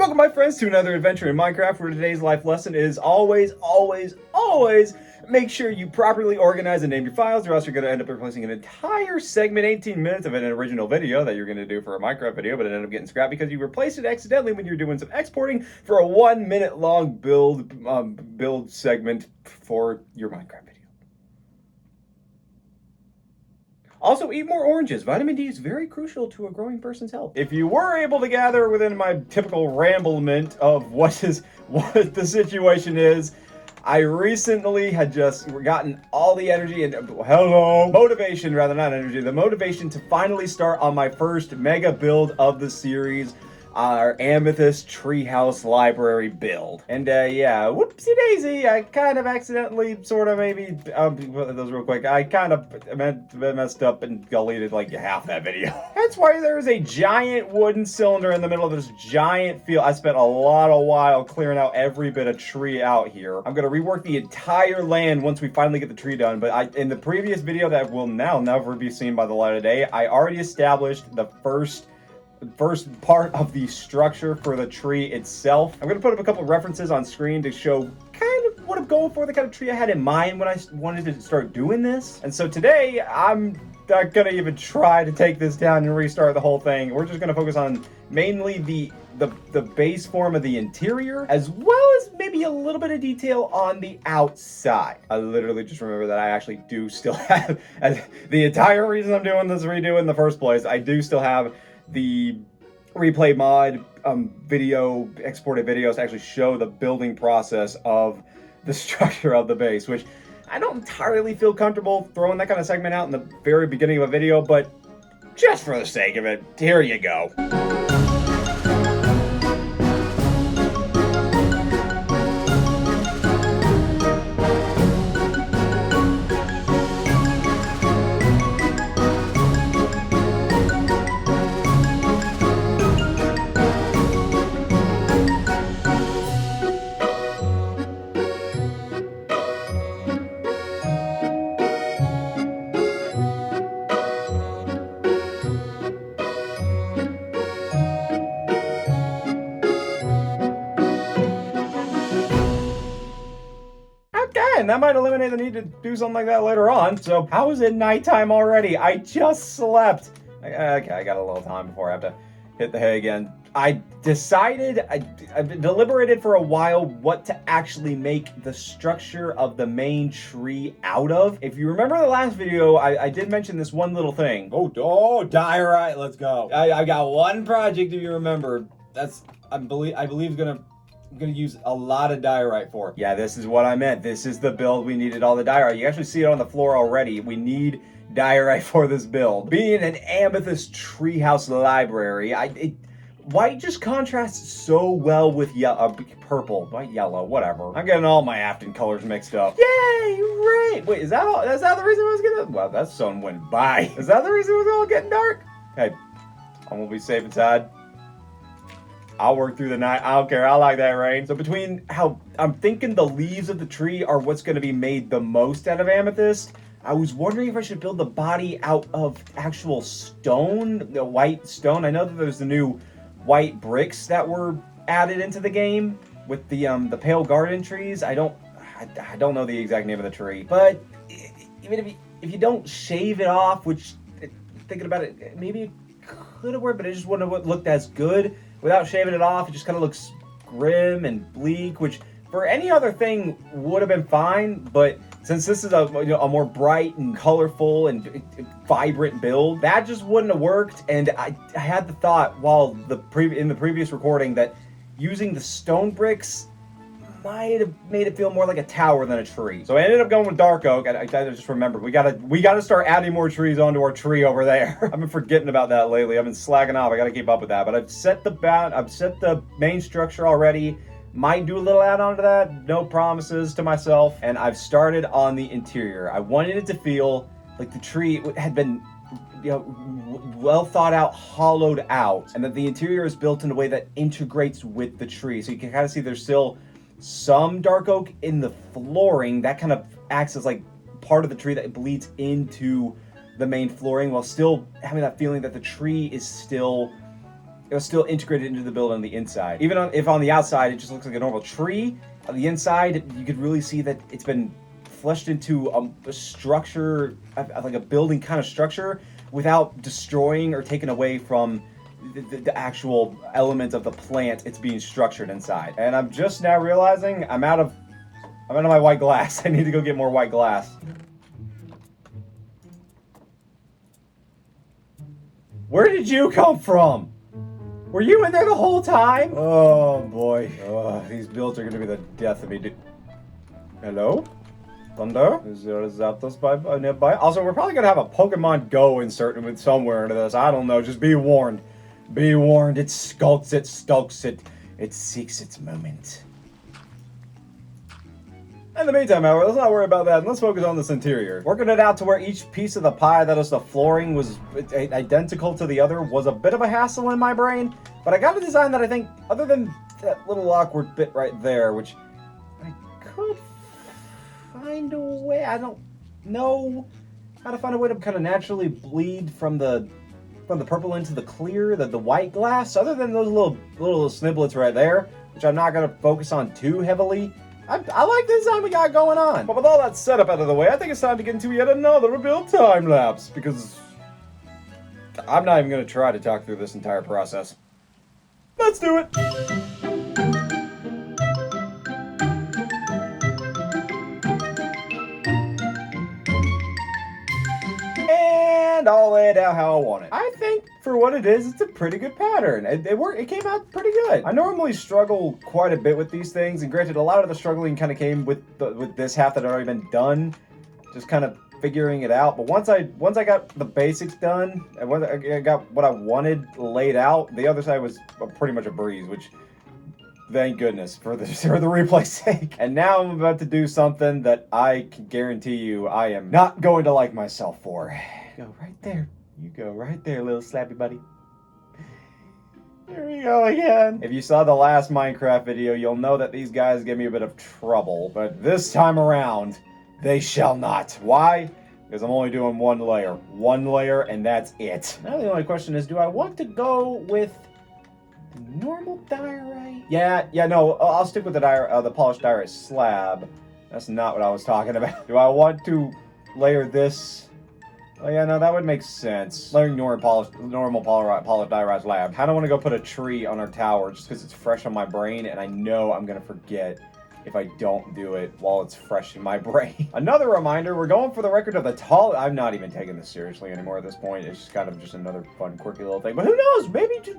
Welcome, my friends, to another adventure in Minecraft, where today's life lesson is always make sure you properly organize and name your files, or else you're going to end up replacing an entire segment, 18 minutes of an original video that you're going to do for a Minecraft video, but it ended up getting scrapped because you replaced it accidentally when you're doing some exporting for a 1 minute long build segment for your Minecraft video. Also, eat more oranges. Vitamin D is very crucial to a growing person's health. If you were able to gather within my typical ramblement of what the situation is, I recently had just gotten all the energy and motivation, rather, not energy, the motivation to finally start on my first mega build of the series, our Amythest Treehouse Library build. And yeah, whoopsie daisy, I kind of accidentally, sort of, maybe, those real quick, I kind of messed up and deleted like half that video. That's why there's a giant wooden cylinder in the middle of this giant field. I spent a lot of while clearing out every bit of tree out here. I'm gonna rework the entire land once we finally get the tree done, but in the previous video that will now never be seen by the light of day, I already established the first part of the structure for the tree itself. I'm going to put up a couple of references on screen to show kind of what I'm going for, the kind of tree I had in mind when I wanted to start doing this. And so today, I'm not going to even try to take this down and restart the whole thing. We're just going to focus on mainly the base form of the interior, as well as maybe a little bit of detail on the outside. I literally just remember that I actually do still have, the entire reason I'm doing this redo in the first place, I do still have the replay mod exported videos to actually show the building process of the structure of the base, which I don't entirely feel comfortable throwing that kind of segment out in the very beginning of a video, but just for the sake of it, here you go. And that might eliminate the need to do something like that later on. So how is it nighttime already? I just slept. Okay, I got a little time before I have to hit the hay again. I decided, I've deliberated for a while what to actually make the structure of the main tree out of. If you remember the last video, I did mention this one little thing. Oh, diorite, let's go. I got one project, if you remember. I believe is gonna use a lot of diorite for. Yeah, this is what I meant. This is the build we needed all the diorite. You actually see it on the floor already. We need diorite for this build. Being an Amythest Treehouse Library, white just contrasts so well with purple, white, yellow, whatever. I'm getting all my Afton colors mixed up. Yay, right. Wait, is that the reason I was gonna, well, that sun went by. Is that the reason it was all getting dark? Hey, I'm gonna be safe inside. I'll work through the night. I don't care. I like that rain. So between how I'm thinking the leaves of the tree are what's going to be made the most out of amethyst, I was wondering if I should build the body out of actual stone, the white stone. I know that there's the new white bricks that were added into the game with the pale garden trees. I don't know the exact name of the tree, but even if you don't shave it off, which thinking about it, maybe it could have worked, but it just wouldn't have looked as good. Without shaving it off, it just kind of looks grim and bleak, which for any other thing would have been fine, but since this is a more bright and colorful and vibrant build, that just wouldn't have worked. And I had the thought while in the previous recording that using the stone bricks might have made it feel more like a tower than a tree. So I ended up going with dark oak. I just remembered we gotta start adding more trees onto our tree over there. I've been forgetting about that lately. I've been slacking off. I gotta keep up with that. But I've set the main structure already. Might do a little add-on to that. No promises to myself. And I've started on the interior. I wanted it to feel like the tree had been well thought out, hollowed out, and that the interior is built in a way that integrates with the tree. So you can kind of see there's still some dark oak in the flooring that kind of acts as like part of the tree that bleeds into the main flooring, while still having that feeling that the tree is still was still integrated into the building on the inside. Even if on the outside it just looks like a normal tree, on the inside you could really see that it's been fleshed into a structure, like a building kind of structure, without destroying or taking away from the actual elements of the plant it's being structured inside. And I'm just now realizing I'm out of my white glass. I need to go get more white glass. Where did you come from? Were you in there the whole time? Oh boy. These builds are gonna be the death of me. Hello? Thunder? Is there a Zapdos nearby? Also, we're probably gonna have a Pokemon Go inserted with somewhere into this. I don't know. Just be warned. Be warned. It skulks, it skulks, it seeks its moment. In the meantime, however, let's not worry about that, and let's focus on this interior. Working it out to where each piece of the pie, that is the flooring, was identical to the other was a bit of a hassle in my brain, but I got a design that I think, other than that little awkward bit right there, which I could find a way, I don't know how to find a way to kind of naturally bleed from the purple into the clear, the white glass, other than those little sniblets right there, which I'm not going to focus on too heavily. I like the design we got going on. But with all that setup out of the way, I think it's time to get into yet another rebuild time lapse, because I'm not even going to try to talk through this entire process. Let's do it! And I'll lay it out how I want it. I think for what it is, it's a pretty good pattern. It came out pretty good. I normally struggle quite a bit with these things, and granted, a lot of the struggling kind of came with this half that had already been done, just kind of figuring it out. But once I got the basics done, and once I got what I wanted laid out, the other side was pretty much a breeze, which thank goodness for the replay's sake. And now I'm about to do something that I can guarantee you I am not going to like myself for. Go right there. You go right there, little slappy buddy. Here we go again. If you saw the last Minecraft video, you'll know that these guys give me a bit of trouble. But this time around, they shall not. Why? Because I'm only doing one layer. One layer, and that's it. Now the only question is, do I want to go with the normal diorite? Yeah, no, I'll stick with the polished diorite slab. That's not what I was talking about. Do I want to layer this? Oh yeah, no, that would make sense. Layering normal polished diorite slab. I don't want to go put a tree on our tower just because it's fresh on my brain, and I know I'm going to forget if I don't do it while it's fresh in my brain. Another reminder, we're going for the record of the tall... I'm not even taking this seriously anymore at this point. It's just kind of just another fun, quirky little thing. But who knows? Maybe just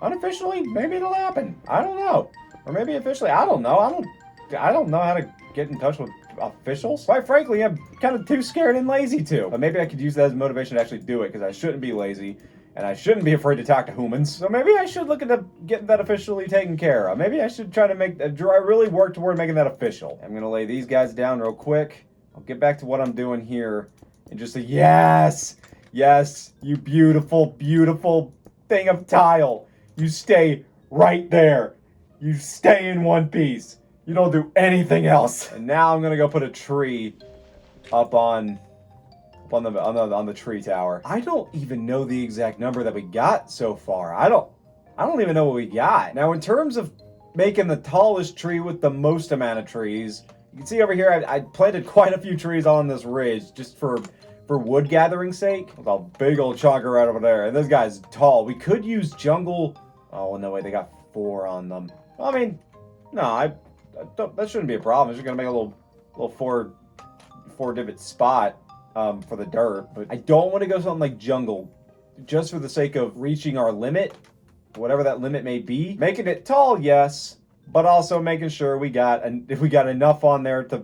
unofficially, maybe it'll happen. I don't know. Or maybe officially, I don't know. I don't know how to get in touch with officials. Quite frankly, I'm kind of too scared and lazy to. But maybe I could use that as motivation to actually do it, because I shouldn't be lazy, and I shouldn't be afraid to talk to humans. So maybe I should look into getting that officially taken care of. Maybe I should try to really work toward making that official. I'm gonna lay these guys down real quick. I'll get back to what I'm doing here and just say, yes, you beautiful, beautiful thing of tile. You stay right there. You stay in one piece. You don't do anything else. And now I'm gonna go put a tree up on the tree tower. I don't even know the exact number that we got so far. I don't even know what we got. Now, in terms of making the tallest tree with the most amount of trees, you can see over here I planted quite a few trees on this ridge just for wood gathering's sake. There's a big old chonker right over there, and this guy's tall. We could use jungle. Oh no way, they got 4 on them. I mean, no, that shouldn't be a problem. It's just gonna make a little four divot spot for the dirt. But I don't want to go something like jungle, just for the sake of reaching our limit, whatever that limit may be. Making it tall, yes, but also making sure we got enough on there to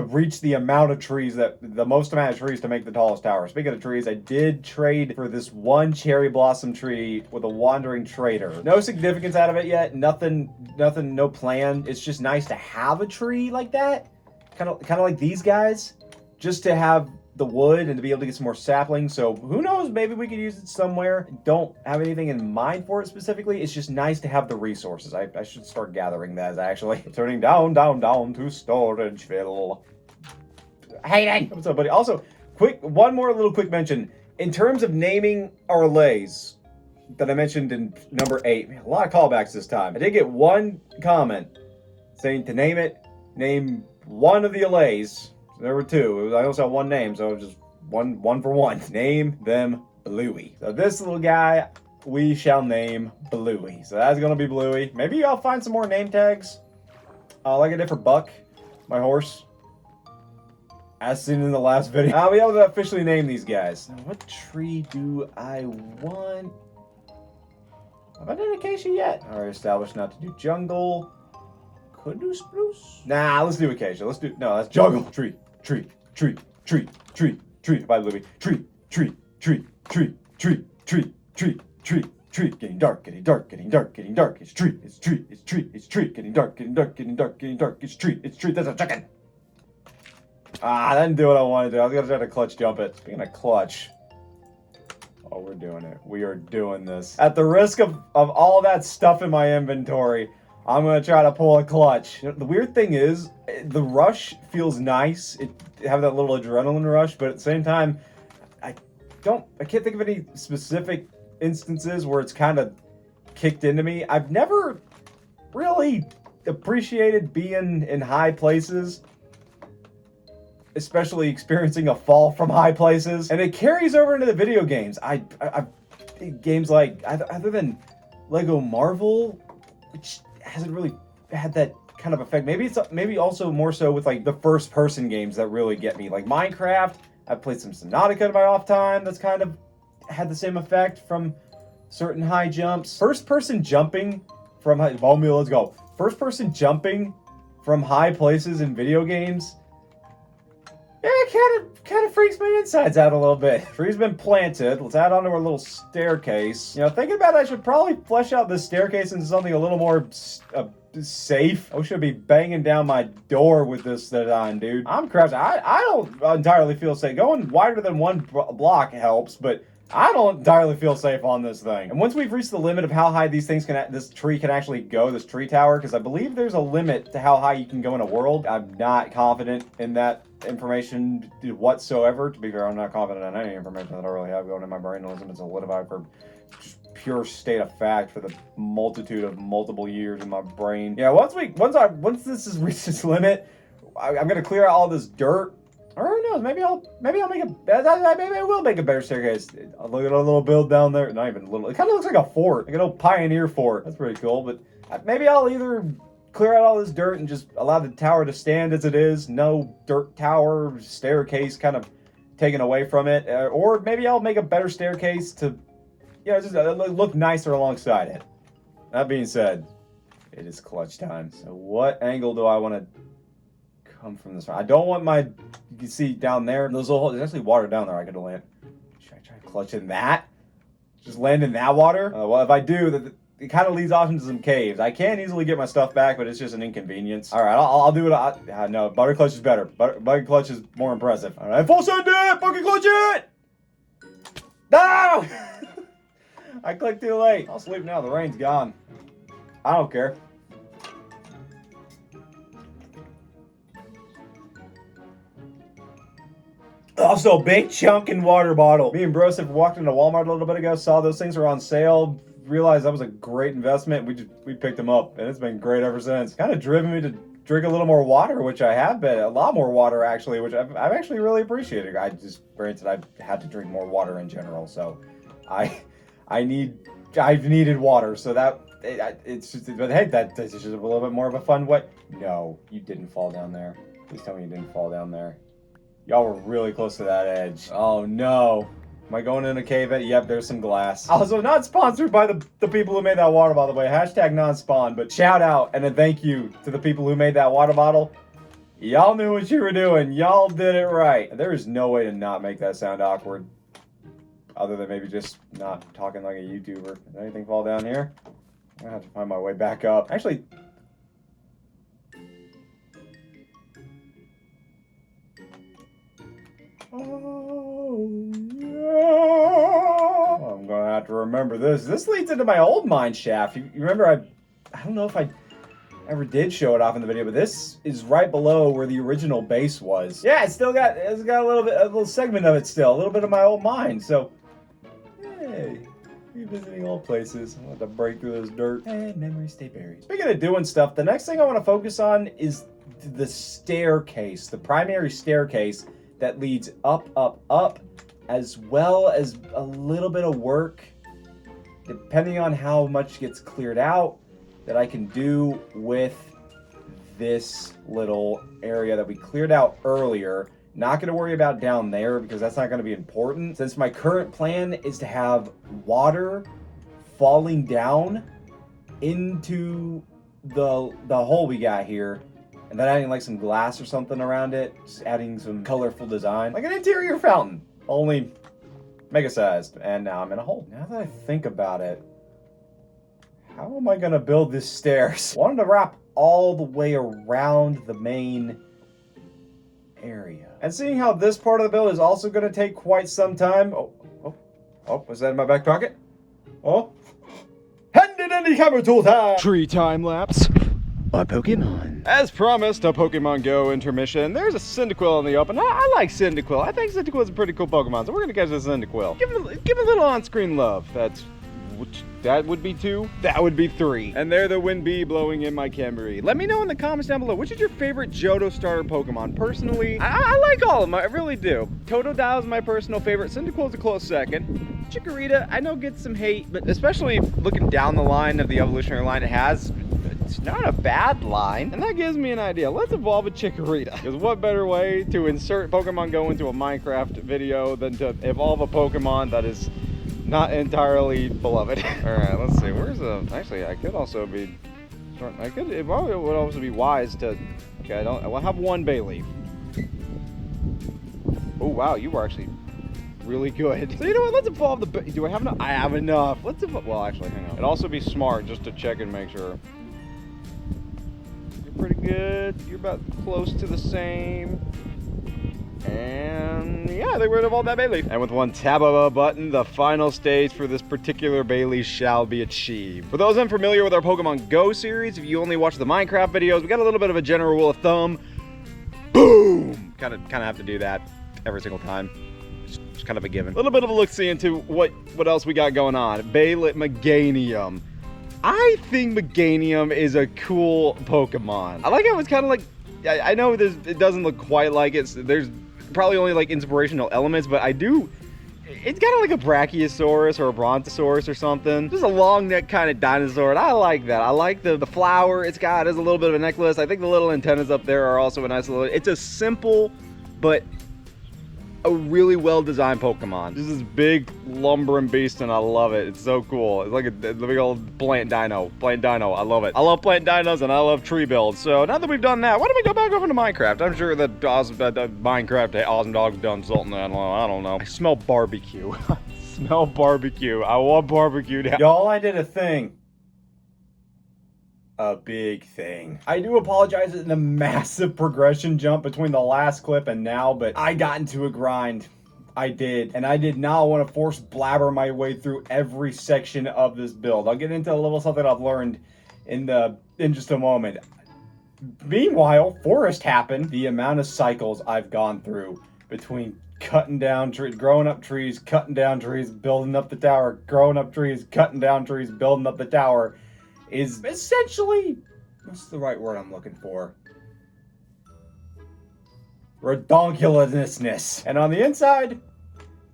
reach the amount of trees, the most amount of trees to make the tallest tower. Speaking of trees, I did trade for this one cherry blossom tree with a wandering trader. No significance out of it yet. Nothing, no plan. It's just nice to have a tree like that. Kind of like these guys, just to have the wood and to be able to get some more saplings. So who knows, maybe we could use it somewhere. Don't have anything in mind for it specifically. It's just nice to have the resources. I should start gathering that actually. Turning down to Storageville. Hayden! What's up, buddy? Also, one more little quick mention. In terms of naming our lays, that I mentioned in number 8. Man, a lot of callbacks this time. I did get one comment saying to name one of the Allays. There were 2. I also had one name, so it was just one for one. Name them Bluey. So this little guy, we shall name Bluey. So that's gonna be Bluey. Maybe I'll find some more name tags. Like I did for Buck, my horse. As seen in the last video. I'll be able to officially name these guys. Now, what tree do I want? Have I done acacia yet? Already established not to do jungle. Could do spruce. Nah, let's do acacia. No, that's jungle. Tree. Bye, Bluey. Tree. Getting dark. It's tree. Getting dark. It's tree. That's a chicken. Ah, that didn't do what I wanted to do. I was gonna try to clutch jump it. Speaking of clutch. Oh, we're doing it. We are doing this. At the risk of all that stuff in my inventory, I'm gonna try to pull a clutch. You know, the weird thing is, the rush feels nice. It have that little adrenaline rush, but at the same time, I can't think of any specific instances where it's kind of kicked into me. I've never really appreciated being in high places, especially experiencing a fall from high places, and it carries over into the video games. Games like, other than Lego Marvel, which hasn't really had that kind of effect. Maybe also more so with like the first person games that really get me, like Minecraft. I've played some Subnautica in my off time. That's kind of had the same effect from certain high jumps. First person jumping from high, let's go. First person jumping from high places in video games. Yeah, it kind of freaks my insides out a little bit. Tree's been planted. Let's add on to our little staircase. You know, thinking about it, I should probably flesh out this staircase into something a little more safe. I should be banging down my door with this design, dude. I'm crouching. I don't entirely feel safe. Going wider than one block helps, but I don't entirely feel safe on this thing. And once we've reached the limit of how high this tree can actually go, this tree tower, because I believe there's a limit to how high you can go in a world. I'm not confident in that information whatsoever. To be fair, I'm not confident in any information that I really have going in my brain unless it's solidified for just pure state of fact for the multitude of multiple years in my brain. Yeah, once this has reached its limit, I'm gonna clear out all this dirt. Or who knows? Maybe I will make a better staircase. I'll look at a little build down there. Not even a little. It kind of looks like a fort, like an old pioneer fort. That's pretty cool. But maybe I'll either clear out all this dirt and just allow the tower to stand as it is. No dirt tower staircase kind of taken away from it. Or maybe I'll make a better staircase to, just look nicer alongside it. That being said, it is clutch time. So what angle do I want to come from this? I don't want you can see down there, there's actually water down there I could land. Should I try to clutch in that? Just land in that water? Well, if I do, it kind of leads off into some caves. I can easily get my stuff back, but it's just an inconvenience. All right, I'll do it. No, butter clutch is better. Bucket clutch is more impressive. All right, full send it! Bucket clutch it! No! I clicked too late. I'll sleep now. The rain's gone. I don't care. Also, big chunkin' water bottle. Me and Broseph walked into Walmart a little bit ago, saw those things were on sale, realized that was a great investment. We picked them up, and it's been great ever since. Kind of driven me to drink a little more water, which I have been. A lot more water, actually, which I've actually really appreciated. Granted, I've had to drink more water in general, so I've needed water, so it's just, but hey, that's just a little bit more of a fun way. No, you didn't fall down there. Please tell me you didn't fall down there. Y'all were really close to that edge. Oh no. Am I going in a cave? Yep, there's some glass. Also, not sponsored by the people who made that water, by the way. Hashtag non-spawn, but shout out and a thank you to the people who made that water bottle. Y'all knew what you were doing. Y'all did it right. There is no way to not make that sound awkward. Other than maybe just not talking like a YouTuber. Did anything fall down here? I'm gonna have to find my way back up. Actually, oh, no. I'm gonna have to remember this. This leads into my old mine shaft. You remember, I don't know if I ever did show it off in the video, but this is right below where the original base was. Yeah, it's got a little segment of it still, a little bit of my old mine. So, hey, Revisiting old places. I want to break through this dirt. And memories stay buried. Speaking of doing stuff, the next thing I want to focus on is the staircase. The primary staircase that leads up, up, up. As well as a little bit of work, depending on how much gets cleared out, that I can do with this little area that we cleared out earlier. Not going to worry about down there because that's not going to be important, since my current plan is to have water falling down into the hole we got here, and then adding like some glass or something around it, just adding some colorful design, like an interior fountain, only mega sized. And now I'm in a hole. Now that I think about it, how am I gonna build this stairs? I wanted to wrap all the way around the main area. And seeing how this part of the build is also gonna take quite some time. Oh, was that in my back pocket? Oh. Handy dandy camera tool time! Tree time lapse. My Pokemon. As promised, a Pokemon Go intermission. There's a Cyndaquil in the open. I like Cyndaquil. I think Cyndaquil's a pretty cool Pokemon, so we're gonna catch this Cyndaquil. Give him a little on-screen love. That would be 2. That would be 3. And there the wind be blowing in my Camry. Let me know in the comments down below, which is your favorite Johto starter Pokemon? Personally, I like all of them. I really do. Totodile is my personal favorite. Cyndaquil's a close second. Chikorita, I know gets some hate, but especially looking down the line of the evolutionary line it has, it's not a bad line. And that gives me an idea. Let's evolve a Chikorita. Because what better way to insert Pokemon Go into a Minecraft video than to evolve a Pokemon that is not entirely beloved. Alright, let's see. Where's the... Actually, I could also be... It probably would also be wise to... Okay, I'll have 1 Bayleaf. Oh, wow, you were actually really good. So you know what? Let's evolve the... Do I have enough? I have enough. Let's evolve... Well, actually, hang on. It'd also be smart just to check and make sure. You're pretty good. You're about close to the same. And yeah, I think we're gonna evolve that Bayleaf. And with 1 tab of a button, the final stage for this particular Bayleaf shall be achieved. For those unfamiliar with our Pokemon Go series, if you only watch the Minecraft videos, we got a little bit of a general rule of thumb. Boom! Kind of have to do that every single time. It's kind of a given. A little bit of a look-see into what else we got going on. Baylet Meganium. I think Meganium is a cool Pokemon. I like how it's kind of like, I know it doesn't look quite like it. There's probably only like inspirational elements, but it's kind of like a Brachiosaurus or a Brontosaurus or something. Just a long neck kind of dinosaur, and I like that. I like the flower it's got as a little bit of a necklace. I think the little antennas up there are also a nice little... It's a simple, but a really well-designed Pokemon. This is big, lumbering beast, and I love it. It's so cool. It's like a big old plant dino. Plant dino. I love it. I love plant dinos, and I love tree builds. So now that we've done that, why don't we go back over to Minecraft? I'm sure that Minecraft Awesome Dog's done something. I don't know. I smell barbecue. I smell barbecue. I want barbecue now. Y'all, I did a thing. A big thing. I do apologize in the massive progression jump between the last clip and now, but I got into a grind. I did. And I did not want to force blabber my way through every section of this build. I'll get into a little something I've learned in just a moment. Meanwhile, forest happened. The amount of cycles I've gone through between cutting down trees, growing up trees, cutting down trees, building up the tower, growing up trees, cutting down trees, building up the tower, is essentially, what's the right word I'm looking for? Redonkulousness. And on the inside,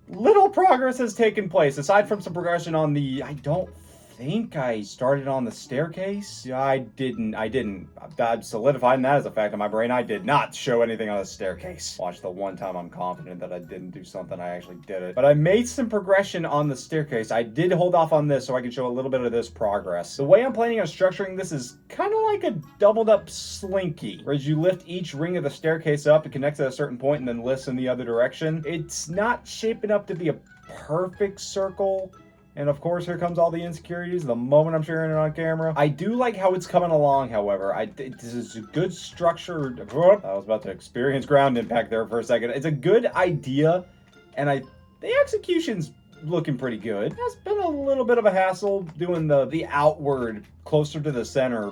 little progress has taken place. Aside from some progression on the, I don't think I started on the staircase. I didn't. I'm solidifying that as a fact in my brain. I did not show anything on the staircase. Watch the one time I'm confident that I didn't do something, I actually did it. But I made some progression on the staircase. I did hold off on this so I could show a little bit of this progress. The way I'm planning on structuring this is kind of like a doubled up slinky, whereas you lift each ring of the staircase up, it connects at a certain point and then lifts in the other direction. It's not shaping up to be a perfect circle. And of course, here comes all the insecurities the moment I'm sharing it on camera. I do like how it's coming along, however. This is a good structure. I was about to experience ground impact there for a second. It's a good idea, and the execution's looking pretty good. It's been a little bit of a hassle doing the outward, closer to the center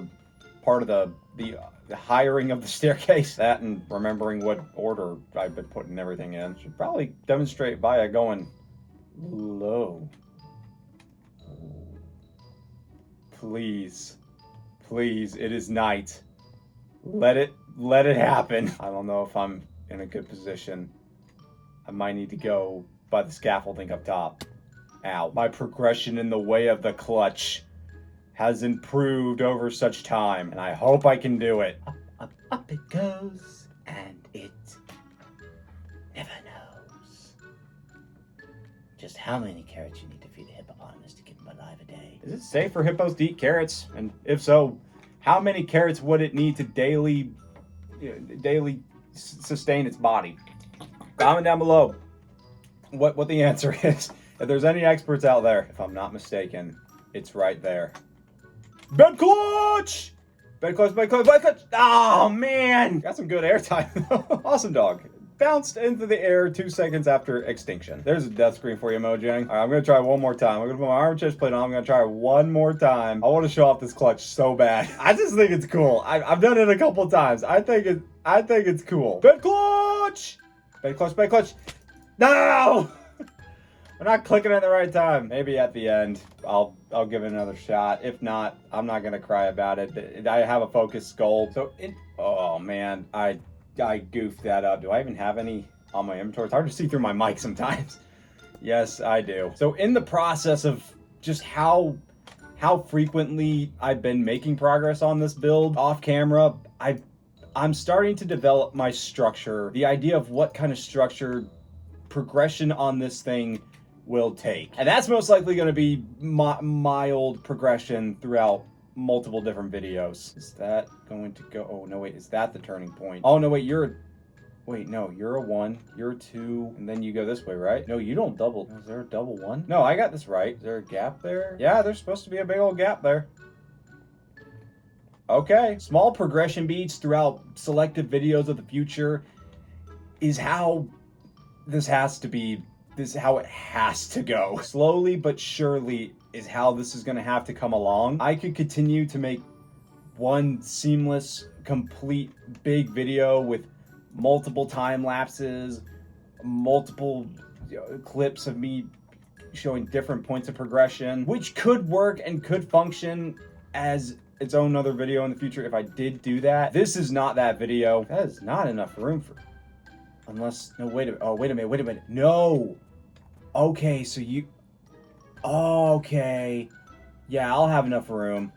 part of the hiring of the staircase. That and remembering what order I've been putting everything in. Should probably demonstrate via going low. Please. Please, it is night. Let it happen. I don't know if I'm in a good position. I might need to go by the scaffolding up top. Ow. My progression in the way of the clutch has improved over such time, and I hope I can do it. Up it goes, and it never knows just how many carrots you need to feed a hippopotamus to keep him alive a day. Is it safe for hippos to eat carrots? And if so, how many carrots would it need to daily sustain its body? Comment down below what the answer is. If there's any experts out there, if I'm not mistaken, it's right there. Bed clutch! Bed clutch, bed clutch, bed clutch! Oh, man! Got some good airtime. Awesome dog. Bounced into the air 2 seconds after extinction. There's a death screen for you, Mojang. All right, I'm going to try one more time. I'm going to put my armor chest plate on. I'm going to try one more time. I want to show off this clutch so bad. I just think it's cool. I've done it a couple times. I think it's cool. Bed clutch! Bed clutch, bed clutch. No! I'm not clicking at the right time. Maybe at the end, I'll give it another shot. If not, I'm not gonna cry about it. I have a focus gold. So oh man, I goofed that up. Do I even have any on my inventory? It's hard to see through my mic sometimes. Yes, I do. So in the process of just how frequently I've been making progress on this build off camera, I'm starting to develop my structure. The idea of what kind of structure progression on this thing will take. And that's most likely going to be mild progression throughout multiple different videos. Is that going to go? Oh, no, wait. Is that the turning point? Oh, no, wait. Wait, no. You're a 1. You're a 2. And then you go this way, right? No, you don't double. Is there a double 1? No, I got this right. Is there a gap there? Yeah, there's supposed to be a big old gap there. Okay. Small progression beats throughout selective videos of the future is how this has to be. This is how it has to go. Slowly but surely is how this is going to have to come along. I could continue to make one seamless, complete, big video with multiple time lapses, multiple clips of me showing different points of progression, which could work and could function as its own other video in the future if I did do that. This is not that video. That is not enough room for... Unless... No, wait a minute. Oh, wait a minute. No! Okay, so you... Okay. Yeah, I'll have enough room.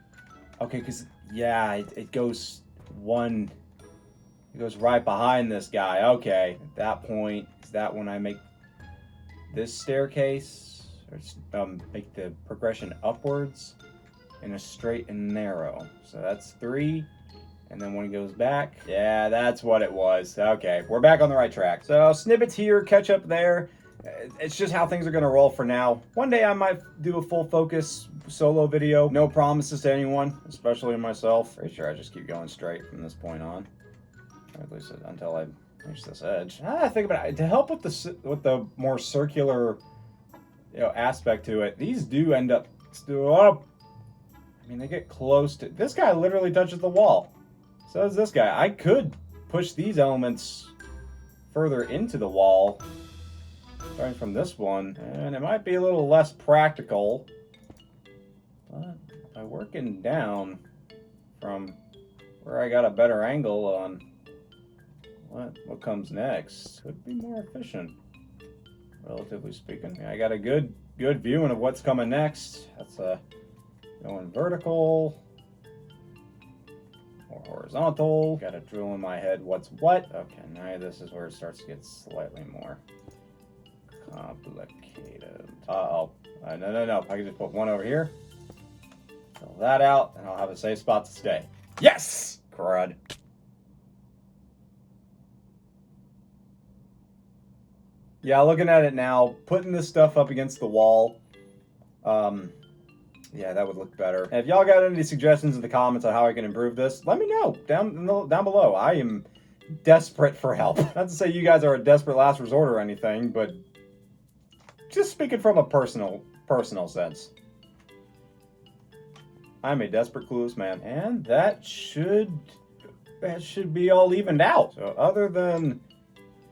Okay, because... Yeah, it goes one... It goes right behind this guy. Okay. At that point, is that when I make this staircase? Or make the progression upwards in a straight and narrow. So that's 3. And then when it goes back, yeah, that's what it was. Okay, we're back on the right track. So snippets here, catch up there. It's just how things are going to roll for now. One day I might do a full focus solo video. No promises to anyone, especially myself. Pretty sure I just keep going straight from this point on. Or at least until I reach this edge. Now that I think about it, to help with the more circular aspect to it, these do end up still up. I mean, they get close to... This guy literally touches the wall. So does this guy. I could push these elements further into the wall, starting from this one, and it might be a little less practical, but by working down from where I got a better angle on what comes next, could be more efficient, relatively speaking. I got a good viewing of what's coming next. That's going vertical or horizontal. Got to drill in my head what's what. Okay, now this is where it starts to get slightly more complicated. No. If I can just put one over here, fill that out, and I'll have a safe spot to stay. Yes! Crud. Yeah, looking at it now, putting this stuff up against the wall, yeah, that would look better. And if y'all got any suggestions in the comments on how I can improve this, let me know down below. I am desperate for help. Not to say you guys are a desperate last resort or anything, but just speaking from a personal sense. I'm a desperate, clueless man. And that should be all evened out. So other than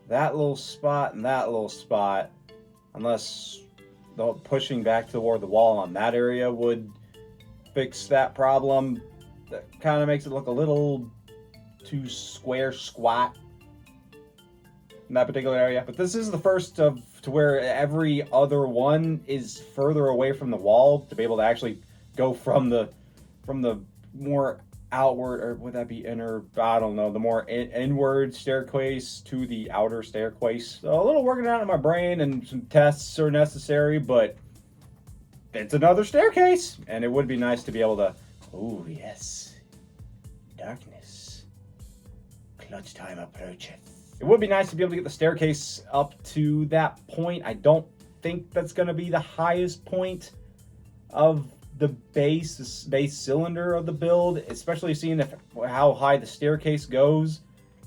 that little spot and that little spot, unless the pushing back toward the wall on that area would fix that problem. That kind of makes it look a little too squat in that particular area. But this is the first of to where every other one is further away from the wall to be able to actually go from the more outward, or would that be inner? I don't know. The more inward staircase to the outer staircase. So a little working out in my brain and some tests are necessary, but it's another staircase, and it would be nice to be able to. Oh yes, darkness. Clutch time approacheth. It would be nice to be able to get the staircase up to that point. I don't think that's going to be the highest point of the base cylinder of the build, especially seeing how high the staircase goes,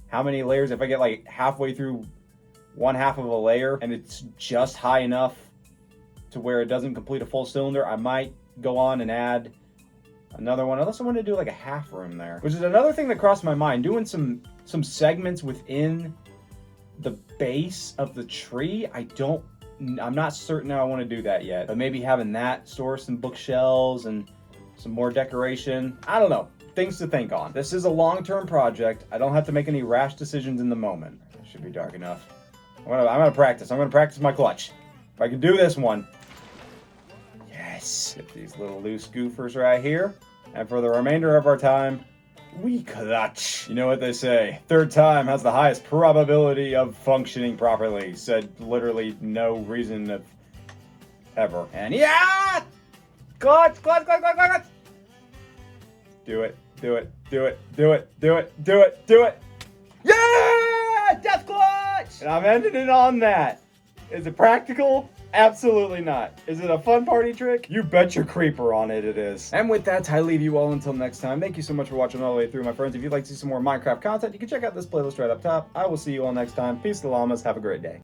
how many layers. If I get like halfway through one half of a layer and it's just high enough to where it doesn't complete a full cylinder, I might go on and add another one, unless I want to do like a half room there, which is another thing that crossed my mind, doing some segments within the base of the tree. I'm not certain how I want to do that yet, but maybe having that store some bookshelves and some more decoration. I don't know. Things to think on. This is a long-term project. I don't have to make any rash decisions in the moment. It should be dark enough. I'm gonna practice. I'm gonna practice my clutch. If I can do this one. Yes. Get these little loose goofers right here. And for the remainder of our time, we clutch. You know what they say, third time has the highest probability of functioning properly. Said literally no reason of ever. And yeah! Clutch! Do it. Yeah! Death clutch! And I'm ending it on that. Is it practical? Absolutely not. Is it a fun party trick? You bet your creeper on it, it is. And with that, I leave you all until next time. Thank you so much for watching all the way through, my friends. If you'd like to see some more Minecraft content, you can check out this playlist right up top. I will see you all next time. Peace to llamas. Have a great day.